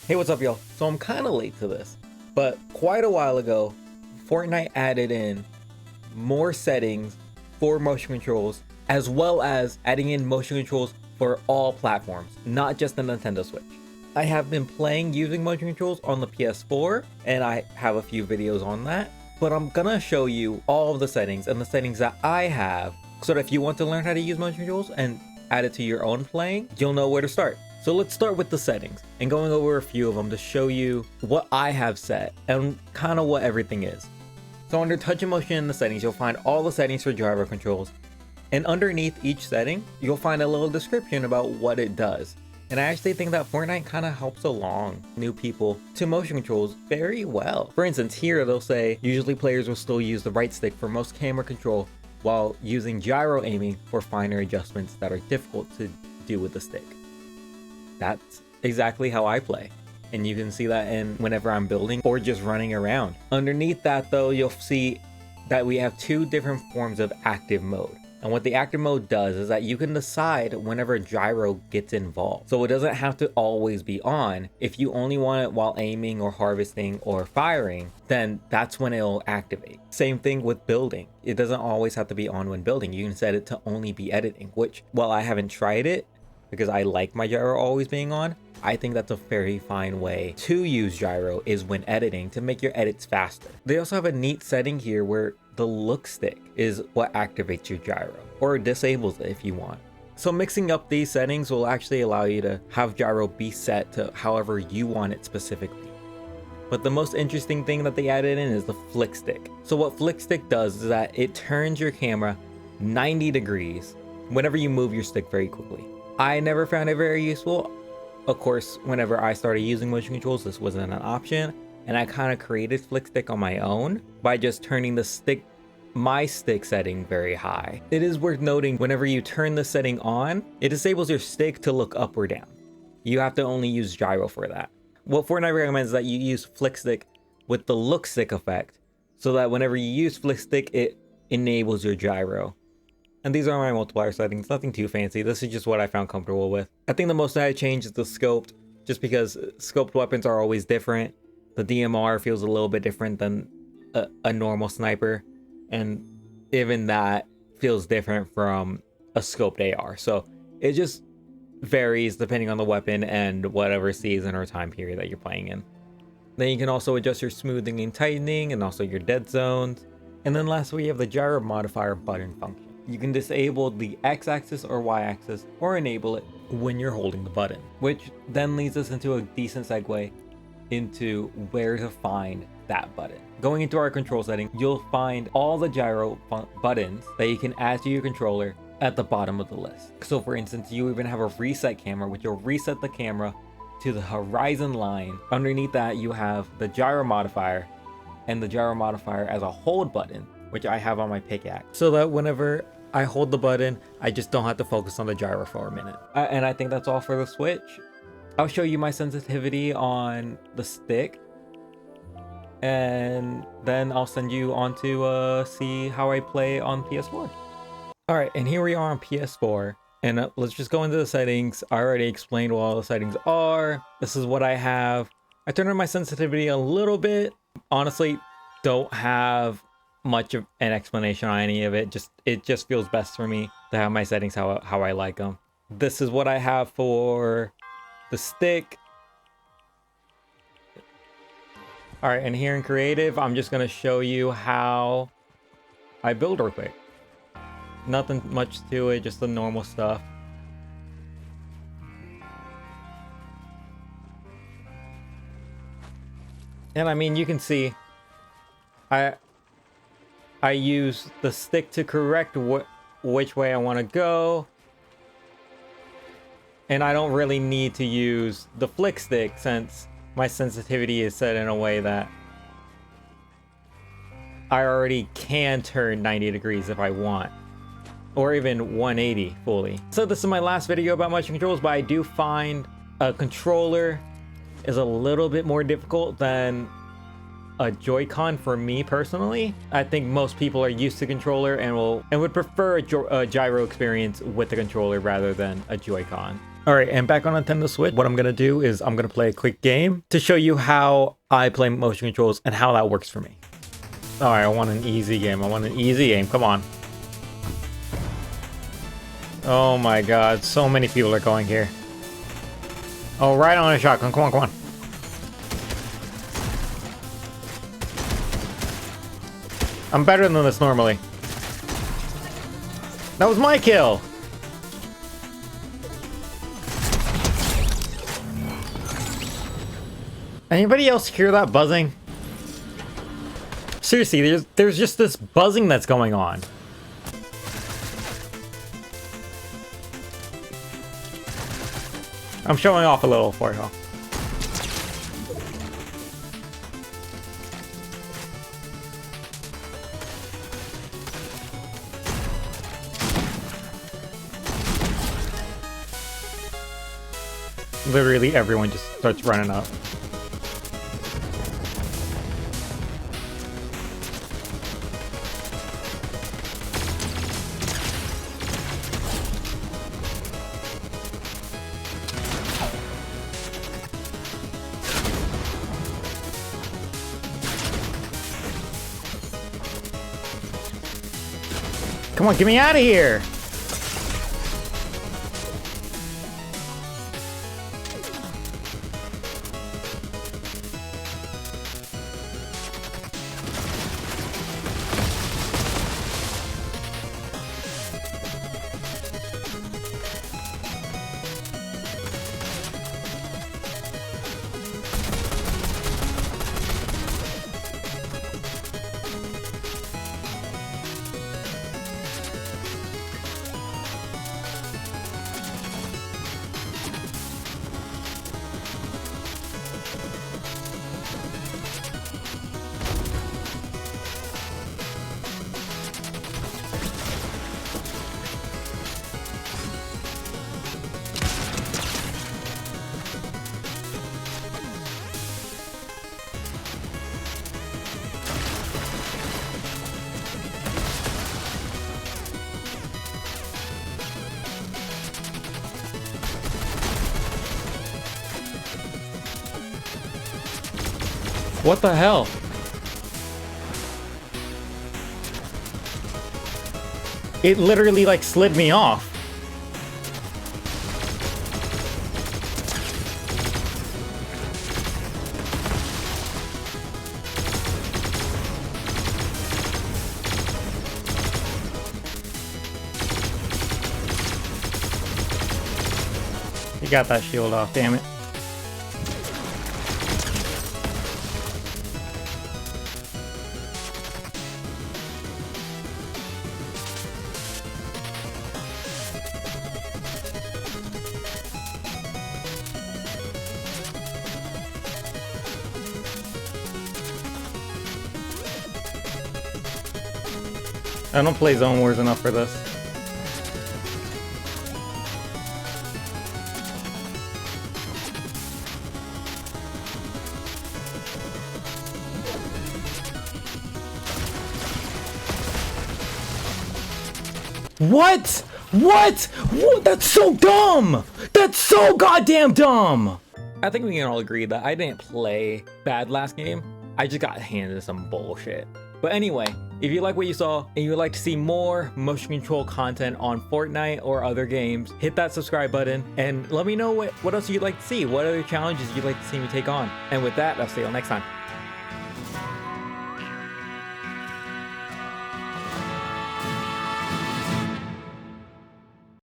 Hey, what's up, y'all? So I'm kind of late to this, but quite a while ago, Fortnite added in more settings for motion controls, as well as adding in motion controls for all platforms, not just the Nintendo Switch. I have been playing using motion controls on the PS4, and I have a few videos on that, but I'm gonna show you all of the settings and the settings that I have, so that if you want to learn how to use motion controls and add it to your own playing, you'll know where to start. So let's start with the settings and going over a few of them to show you what I have set and kind of what everything is. So under touch and motion in the settings, you'll find all the settings for gyro controls. And underneath each setting, you'll find a little description about what it does. And I actually think that Fortnite kind of helps along new people to motion controls very well. For instance, here they'll say, usually players will still use the right stick for most camera control while using gyro aiming for finer adjustments that are difficult to do with the stick. That's exactly how I play. And you can see that in whenever I'm building or just running around. Underneath that though, you'll see that we have two different forms of active mode. And what the active mode does is that you can decide whenever gyro gets involved. So it doesn't have to always be on. If you only want it while aiming or harvesting or firing, then that's when it'll activate. Same thing with building. It doesn't always have to be on when building. You can set it to only be editing, which, while I haven't tried it, because I like my gyro always being on, I think that's a very fine way to use gyro is when editing to make your edits faster. They also have a neat setting here where the look stick is what activates your gyro or disables it if you want. So mixing up these settings will actually allow you to have gyro be set to however you want it specifically. But the most interesting thing that they added in is the flick stick. So what flick stick does is that it turns your camera 90 degrees whenever you move your stick very quickly. I never found it very useful. Of course, whenever I started using motion controls, this wasn't an option, and I kind of created flick stick on my own by just turning my stick setting very high. It is worth noting, whenever you turn the setting on, it disables your stick to look up or down. You have to only use gyro for that. What Fortnite recommends is that you use flick stick with the look stick effect, so that whenever you use flick stick, it enables your gyro. And these are my multiplier settings, nothing too fancy. This is just what I found comfortable with. I think the most I changed is the scoped, just because scoped weapons are always different. The DMR feels a little bit different than a normal sniper. And even that feels different from a scoped AR. So it just varies depending on the weapon and whatever season or time period that you're playing in. Then you can also adjust your smoothing and tightening and also your dead zones. And then lastly, we have the gyro modifier button function. You can disable the X-axis or Y-axis or enable it when you're holding the button, which then leads us into a decent segue into where to find that button. Going into our control setting, you'll find all the gyro buttons that you can add to your controller at the bottom of the list. So for instance, you even have a reset camera, which will reset the camera to the horizon line. Underneath that, you have the gyro modifier and the gyro modifier as a hold button, which I have on my pickaxe, so that whenever I hold the button, I just don't have to focus on the gyro for a minute. And I think that's all for the Switch. I'll show you my sensitivity on the stick, and then I'll send you on to see how I play on PS4. All right, and here we are on PS4, and let's just go into the settings. I already explained what all the settings are. This is what I have. I turned on my sensitivity a little bit. Honestly, don't have much of an explanation on any of it. It just feels best for me to have my settings how I like them. This is what I have for the stick. All right, and here in creative, I'm just gonna show you how I build real quick. Nothing much to it, just the normal stuff. And I mean, you can see I use the stick to correct which way I want to go. And I don't really need to use the flick stick since my sensitivity is set in a way that I already can turn 90 degrees if I want. Or even 180 fully. So this is my last video about motion controls, but I do find a controller is a little bit more difficult than a Joy-Con for me personally. I think most people are used to controller and would prefer a gyro experience with the controller rather than a Joy-Con. Alright, and back on Nintendo Switch, what I'm gonna do is I'm gonna play a quick game to show you how I play motion controls and how that works for me. Alright, I want an easy game. Come on. Oh my god, so many people are going here. Oh, right on a shotgun. Come on. I'm better than this normally. That was my kill! Anybody else hear that buzzing? Seriously, there's just this buzzing that's going on. I'm showing off a little for you. Literally everyone just starts running up. Come on, get me out of here! What the hell? It literally like slid me off. You got that shield off, damn it. I don't play Zone Wars enough for this. What? What? That's so dumb! That's so goddamn dumb! I think we can all agree that I didn't play bad last game. I just got handed some bullshit. But anyway, if you like what you saw and you would like to see more motion control content on Fortnite or other games, hit that subscribe button and let me know what else you'd like to see. What other challenges you'd like to see me take on. And with that, I'll see you all next time.